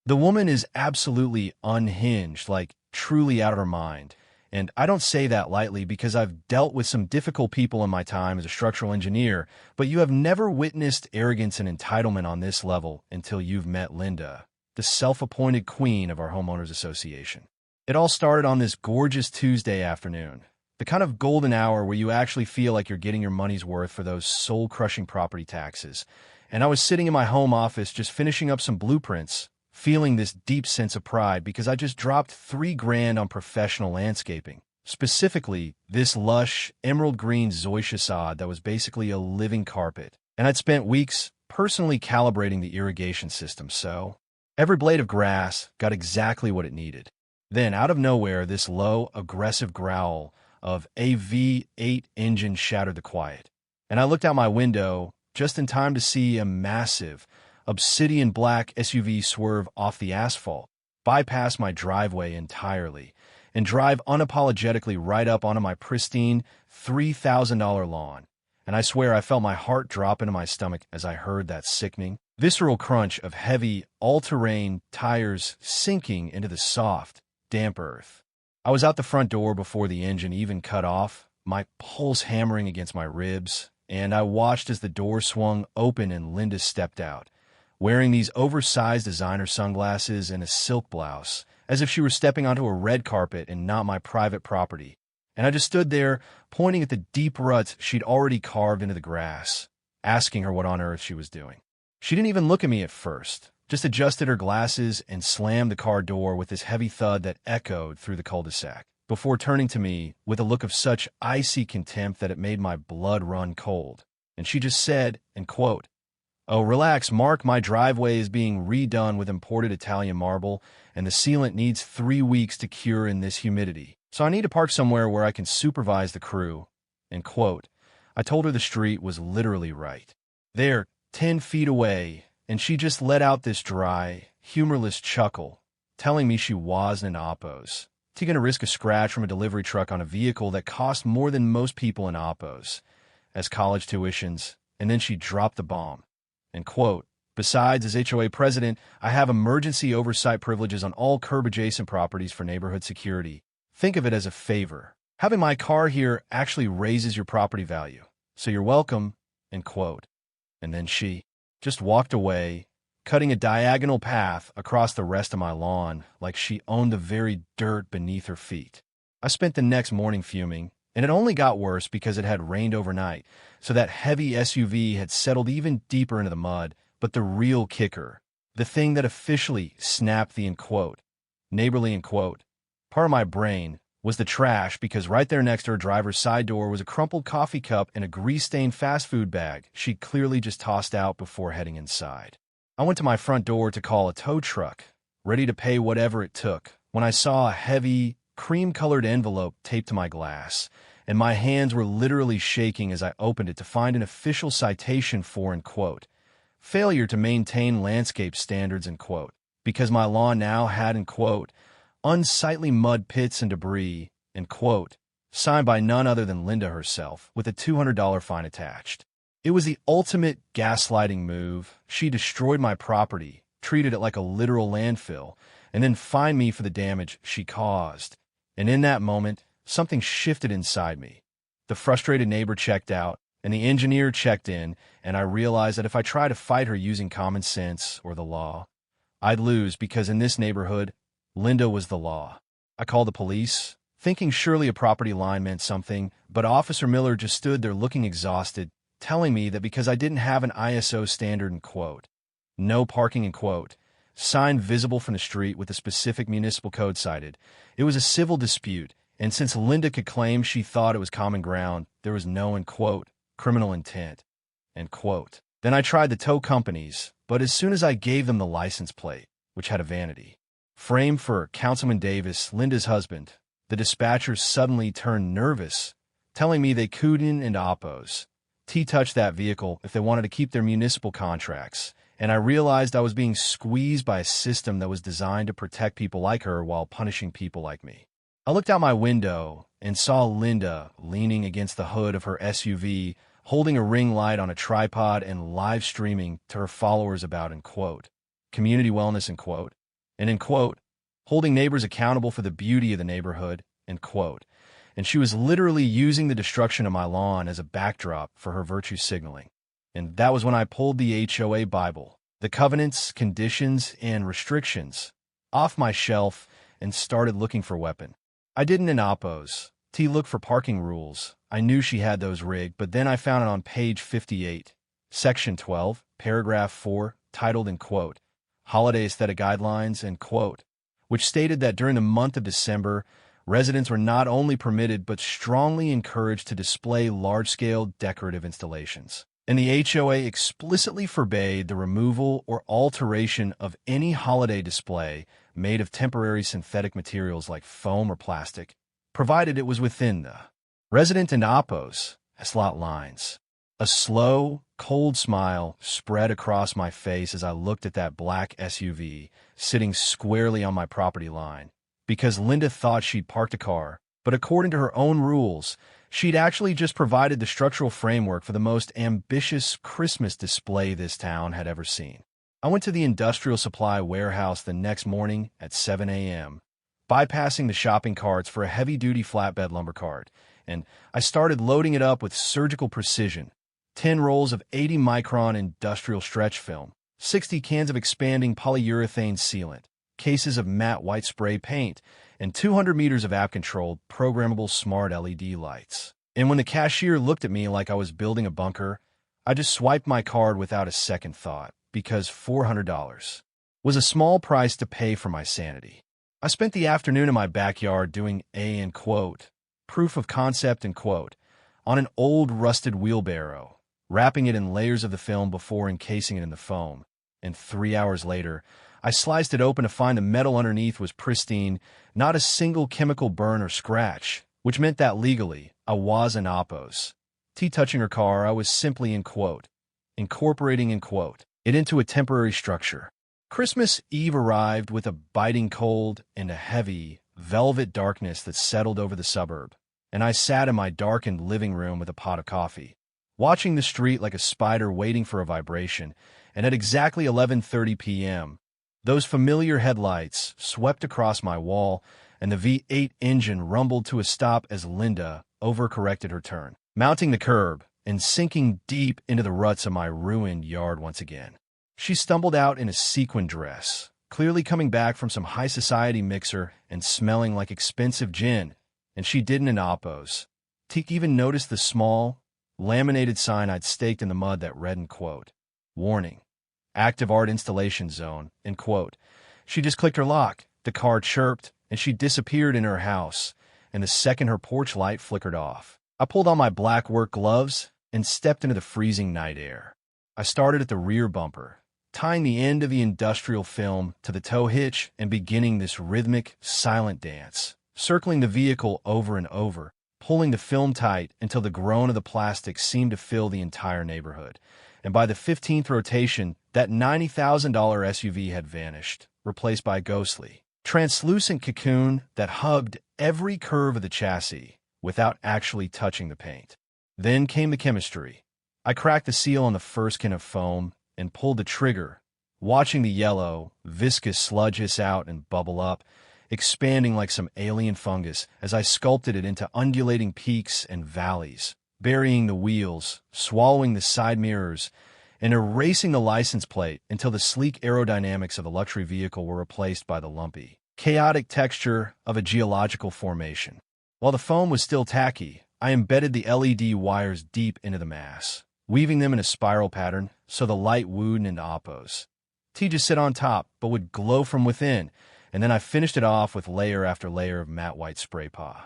The woman is absolutely unhinged, like truly out of her mind. And I don't say that lightly because I've dealt with some difficult people in my time as a structural engineer, but you have never witnessed arrogance and entitlement on this level until you've met Linda, the self-appointed queen of our homeowners association. It all started on this gorgeous Tuesday afternoon, the kind of golden hour where you actually feel like you're getting your money's worth for those soul-crushing property taxes. And I was sitting in my home office just finishing up some blueprints, feeling this deep sense of pride because I just dropped $3,000 on professional landscaping. Specifically, this lush, emerald green zoysia sod that was basically a living carpet. And I'd spent weeks personally calibrating the irrigation system, so every blade of grass got exactly what it needed. Then, out of nowhere, this low, aggressive growl of a V8 engine shattered the quiet. And I looked out my window just in time to see a massive, obsidian black SUV swerve off the asphalt, bypass my driveway entirely, and drive unapologetically right up onto my pristine $3,000 lawn. And I swear I felt my heart drop into my stomach as I heard that sickening, visceral crunch of heavy, all-terrain tires sinking into the soft, damp earth. I was out the front door before the engine even cut off, my pulse hammering against my ribs, and I watched as the door swung open and Linda stepped out, wearing these oversized designer sunglasses and a silk blouse, as if she were stepping onto a red carpet and not my private property. And I just stood there, pointing at the deep ruts she'd already carved into the grass, asking her what on earth she was doing. She didn't even look at me at first, just adjusted her glasses and slammed the car door with this heavy thud that echoed through the cul-de-sac, before turning to me with a look of such icy contempt that it made my blood run cold. And she just said, and quote, "Oh, relax, Mark, my driveway is being redone with imported Italian marble, and the sealant needs 3 weeks to cure in this humidity. So I need to park somewhere where I can supervise the crew." And quote, I told her the street was literally right there, 10 feet away, and she just let out this dry, humorless chuckle, telling me she wasn't an Oppos. She's going to risk a scratch from a delivery truck on a vehicle that cost more than most people in Oppos as college tuitions, and then she dropped the bomb. And quote, "Besides, as HOA president, I have emergency oversight privileges on all curb-adjacent properties for neighborhood security. Think of it as a favor. Having my car here actually raises your property value. So you're welcome," end quote. And then she just walked away, cutting a diagonal path across the rest of my lawn like she owned the very dirt beneath her feet. I spent the next morning fuming, and it only got worse because it had rained overnight, so that heavy SUV had settled even deeper into the mud. But the real kicker, the thing that officially snapped the end quote, neighborly end quote, part of my brain, was the trash, because right there next to her driver's side door was a crumpled coffee cup and a grease-stained fast food bag she'd clearly just tossed out before heading inside. I went to my front door to call a tow truck, ready to pay whatever it took, when I saw a heavy, cream-colored envelope taped to my glass, and my hands were literally shaking as I opened it to find an official citation for, end quote, failure to maintain landscape standards, end quote, because my lawn now had, end quote, unsightly mud pits and debris, end quote, signed by none other than Linda herself, with a $200 fine attached. It was the ultimate gaslighting move. She destroyed my property, treated it like a literal landfill, and then fined me for the damage she caused. And in that moment, something shifted inside me. The frustrated neighbor checked out, and the engineer checked in, and I realized that if I tried to fight her using common sense or the law, I'd lose, because in this neighborhood, Linda was the law. I called the police, thinking surely a property line meant something, but Officer Miller just stood there looking exhausted, telling me that because I didn't have an ISO standard, end quote, no parking, end quote, sign visible from the street with a specific municipal code cited, it was a civil dispute, and since Linda could claim she thought it was common ground, there was no, end quote, criminal intent, end quote. Then I tried the tow companies, but as soon as I gave them the license plate, which had a vanity frame for Councilman Davis, Linda's husband, the dispatchers suddenly turned nervous, telling me they couldn't and Oppos touch that vehicle if they wanted to keep their municipal contracts, and I realized I was being squeezed by a system that was designed to protect people like her while punishing people like me. I looked out my window and saw Linda leaning against the hood of her SUV, holding a ring light on a tripod and live streaming to her followers about, end quote, community wellness, end quote, and end quote, holding neighbors accountable for the beauty of the neighborhood, end quote. And she was literally using the destruction of my lawn as a backdrop for her virtue signaling. And that was when I pulled the HOA Bible, the covenants, conditions, and restrictions, off my shelf and started looking for weapon. I didn't in oppos. T looked for parking rules. I knew she had those rigged, but then I found it on page 58, section 12, paragraph 4, titled, end quote, Holiday Aesthetic Guidelines, end quote, which stated that during the month of December, residents were not only permitted but strongly encouraged to display large-scale decorative installations. And the HOA explicitly forbade the removal or alteration of any holiday display made of temporary synthetic materials like foam or plastic, provided it was within the resident and oppos slot lines. A slow, cold smile spread across my face as I looked at that black SUV sitting squarely on my property line, because Linda thought she'd parked a car, but according to her own rules, she'd actually just provided the structural framework for the most ambitious Christmas display this town had ever seen. I went to the industrial supply warehouse the next morning at 7 a.m., bypassing the shopping carts for a heavy-duty flatbed lumber cart, and I started loading it up with surgical precision. 10 rolls of 80-micron industrial stretch film, 60 cans of expanding polyurethane sealant, cases of matte white spray paint, and 200 meters of app-controlled, programmable smart LED lights. And when the cashier looked at me like I was building a bunker, I just swiped my card without a second thought, because $400 was a small price to pay for my sanity. I spent the afternoon in my backyard doing end quote, proof of concept, end quote, on an old rusted wheelbarrow, wrapping it in layers of the film before encasing it in the foam. And 3 hours later, I sliced it open to find the metal underneath was pristine, not a single chemical burn or scratch, which meant that legally, I was an oppos. T touching her car, I was simply, end quote, incorporating, end quote, it into a temporary structure. Christmas Eve arrived with a biting cold and a heavy, velvet darkness that settled over the suburb, and I sat in my darkened living room with a pot of coffee, watching the street like a spider waiting for a vibration, and at exactly 11:30 p.m., those familiar headlights swept across my wall, and the V8 engine rumbled to a stop as Linda overcorrected her turn, mounting the curb and sinking deep into the ruts of my ruined yard once again. She stumbled out in a sequin dress, clearly coming back from some high society mixer and smelling like expensive gin, and she didn't in oppos. Teek even noticed the small, laminated sign I'd staked in the mud that read, end quote, warning, active art installation zone, end quote. She just clicked her lock, the car chirped, and she disappeared in her house, and the second her porch light flickered off, I pulled on my black work gloves and stepped into the freezing night air. I started at the rear bumper, tying the end of the industrial film to the tow hitch and beginning this rhythmic, silent dance, circling the vehicle over and over, pulling the film tight until the groan of the plastic seemed to fill the entire neighborhood. And by the 15th rotation, that $90,000 SUV had vanished, replaced by a ghostly, translucent cocoon that hugged every curve of the chassis without actually touching the paint. Then came the chemistry. I cracked the seal on the first can of foam and pulled the trigger, watching the yellow, viscous sludge hiss out and bubble up, expanding like some alien fungus as I sculpted it into undulating peaks and valleys, burying the wheels, swallowing the side mirrors, and erasing the license plate until the sleek aerodynamics of the luxury vehicle were replaced by the lumpy, chaotic texture of a geological formation. While the foam was still tacky, I embedded the LED wires deep into the mass, weaving them in a spiral pattern so the light wooed into oppos. T just sit on top, but would glow from within, and then I finished it off with layer after layer of matte white spray paint.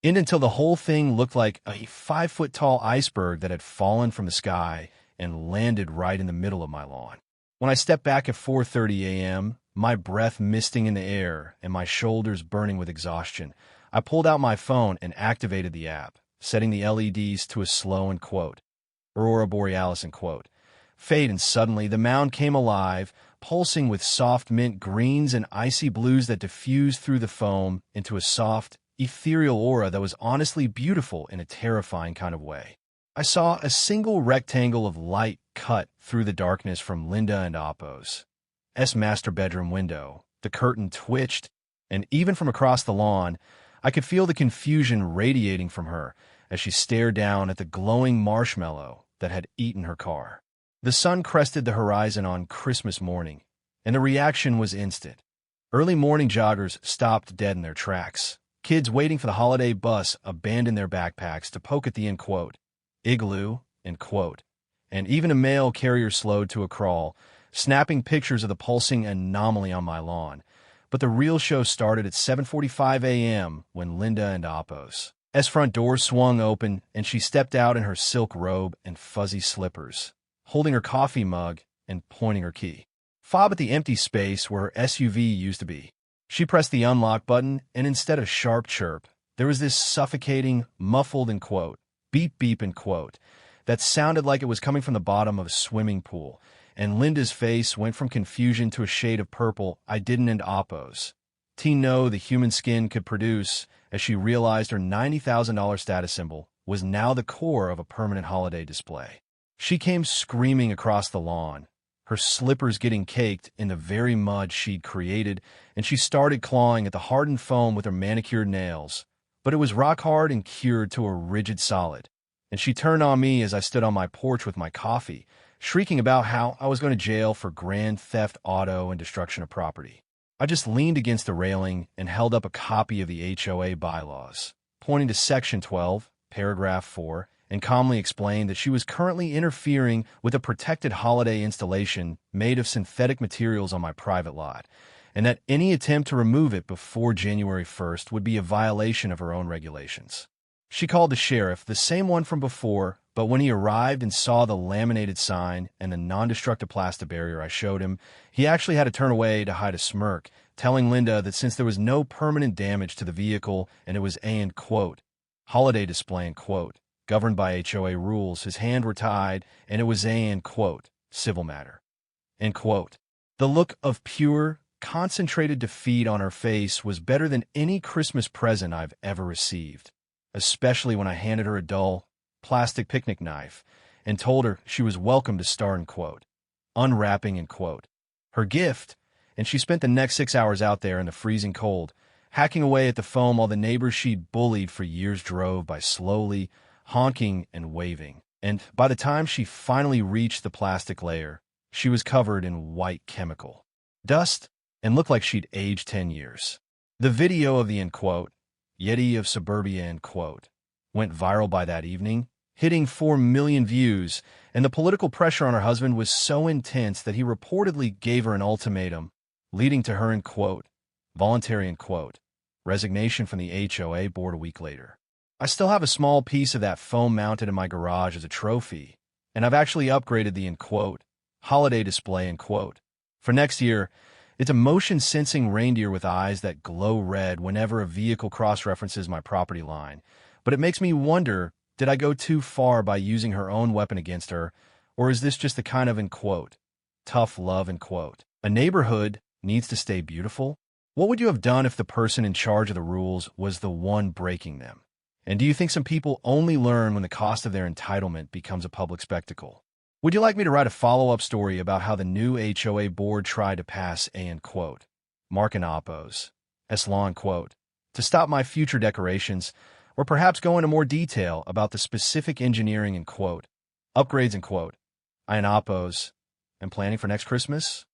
Until the whole thing looked like a 5-foot-tall iceberg that had fallen from the sky and landed right in the middle of my lawn. When I stepped back at 4:30 a.m., my breath misting in the air and my shoulders burning with exhaustion, I pulled out my phone and activated the app, setting the LEDs to a slow, end quote, Aurora Borealis, end quote, fade, and suddenly the mound came alive, pulsing with soft mint greens and icy blues that diffused through the foam into a soft, ethereal aura that was honestly beautiful in a terrifying kind of way. I saw a single rectangle of light cut through the darkness from Linda and Oppo's master bedroom window, The curtain twitched, and even from across the lawn, I could feel the confusion radiating from her as she stared down at the glowing marshmallow that had eaten her car. The sun crested the horizon on Christmas morning, and the reaction was instant. Early morning joggers stopped dead in their tracks. Kids waiting for the holiday bus abandoned their backpacks to poke at the igloo, and even a mail carrier slowed to a crawl, snapping pictures of the pulsing anomaly on my lawn. But the real show started at 7:45 a.m. when Linda and Appo's front door swung open, and she stepped out in her silk robe and fuzzy slippers, holding her coffee mug and pointing her key fob at the empty space where her SUV used to be. She pressed the unlock button, and instead of sharp chirp, there was this suffocating, muffled beep beep that sounded like it was coming from the bottom of a swimming pool, and Linda's face went from confusion to a shade of purple I didn't and Appo's know the human skin could produce as she realized her $90,000 status symbol was now the core of a permanent holiday display. She came screaming across the lawn, her slippers getting caked in the very mud she'd created, and she started clawing at the hardened foam with her manicured nails. But it was rock hard and cured to a rigid solid, and she turned on me as I stood on my porch with my coffee, shrieking about how I was going to jail for grand theft auto and destruction of property. I just leaned against the railing and held up a copy of the HOA bylaws, pointing to Section 12, Paragraph 4, and calmly explained that she was currently interfering with a protected holiday installation made of synthetic materials on my private lot, and that any attempt to remove it before January 1st would be a violation of her own regulations. She called the sheriff, the same one from before, but when he arrived and saw the laminated sign and the non-destructive plastic barrier I showed him, he actually had to turn away to hide a smirk, telling Linda that since there was no permanent damage to the vehicle and it was holiday display, governed by HOA rules, his hands were tied, and it was civil matter, The look of pure, concentrated defeat on her face was better than any Christmas present I've ever received, especially when I handed her a dull, plastic picnic knife and told her she was welcome to start unwrapping her gift, and she spent the next 6 hours out there in the freezing cold, hacking away at the foam while the neighbors she'd bullied for years drove by slowly, honking and waving. And by the time she finally reached the plastic layer, she was covered in white chemical dust and looked like she'd aged 10 years. The video of the Yeti of Suburbia went viral by that evening, hitting 4 million views, and the political pressure on her husband was so intense that he reportedly gave her an ultimatum, leading to her voluntary resignation from the HOA board a week later. I still have a small piece of that foam mounted in my garage as a trophy, and I've actually upgraded the holiday display For next year, it's a motion-sensing reindeer with eyes that glow red whenever a vehicle cross-references my property line. But it makes me wonder, did I go too far by using her own weapon against her, or is this just the kind of tough love A neighborhood needs to stay beautiful? What would you have done if the person in charge of the rules was the one breaking them? And do you think some people only learn when the cost of their entitlement becomes a public spectacle? Would you like me to write a follow-up story about how the new HOA board tried to pass Mark and Appo's law to stop my future decorations, or perhaps go into more detail about the specific engineering upgrades I and Appo's am planning for next Christmas?